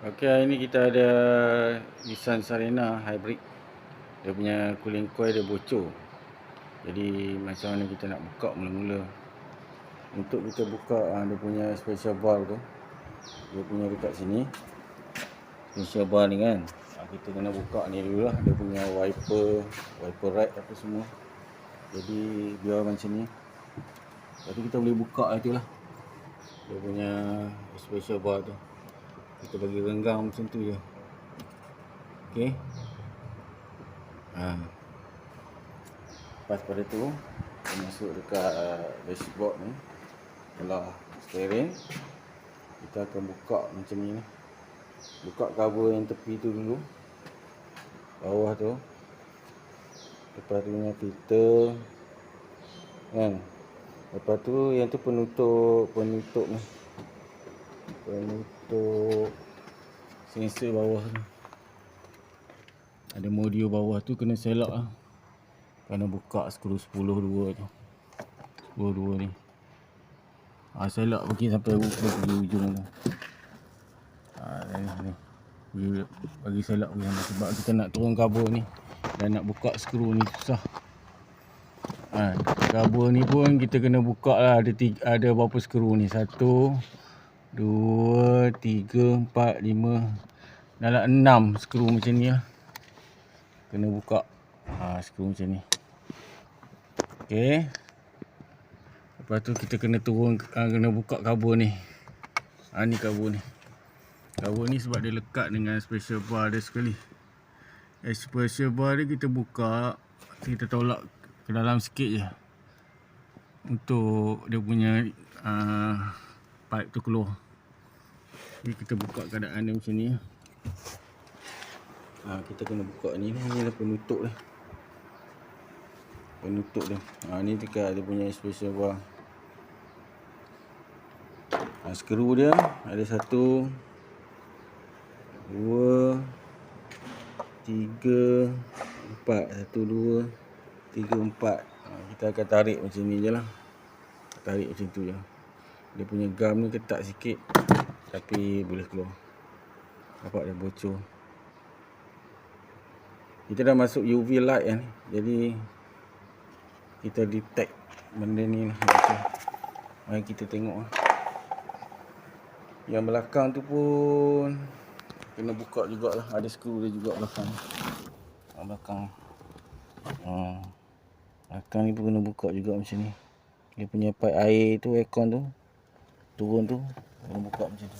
Okey, hari ni kita ada Nissan Serena Hybrid. Dia punya cooling coil dia bocor. Jadi macam mana kita nak buka mula-mula. Untuk kita buka dia punya special valve tu. Dia punya dekat sini. Special valve ni kan. Kita kena buka ni dulu lah. Dia punya wiper rack apa semua. Jadi biar macam ni. Lepas tu kita boleh buka tu lah. Dia punya special valve tu. Kita bagi renggang macam tu je. Okey. Lepas pada tu kita masuk dekat dashboard ni. Belah steering. Kita akan buka macam ni lah. Buka cover yang tepi tu dulu. Bawah tu. Lepas tu punya filter kan. Lepas tu yang tu penutup ni. Penutup sensor bawah tu. Ada modul bawah tu kena selak lah. Kena buka skru 10-2 tu. 10-2 ni. Selak pergi sampai ujung tu. Ni. Bagi selak pergi sampai, sebab kita nak turun kabel ni dan nak buka skru ni susah. Kabel ni pun kita kena buka lah. Ada berapa skru ni? 1, 2, 3, 4, 5, dalam 6 skru macam ni lah. Kena buka skru macam ni. Okey. Lepas tu kita kena turun, kena buka kabel ni. Ni kabel ni. Kabel ni sebab dia lekat dengan special bar dia sekali. Special bar dia kita buka, kita tolak ke dalam sikit je. Untuk dia punya pipe tu keluar. Jadi kita buka keadaan dia macam ni. Kita kena buka ni lah penutup dia. Penutup dia. Ni dekat dia punya special bar. Skru dia ada 1, 2, 3, 4. 1, 2, 3, 4. Kita akan tarik macam ni je lah. Tarik macam tu je. Dia punya gam ni ketat sikit, tapi boleh keluar. Nampak dia bocor. Kita dah masuk UV light kan. Jadi kita detect benda ni lah. Mari kita tengok lah. Yang belakang tu pun kena buka jugalah. Ada skru dia juga belakang. Belakang ni pun kena buka juga macam ni. Dia punya pipe air tu, aircon tu turun tu, kena buka macam tu.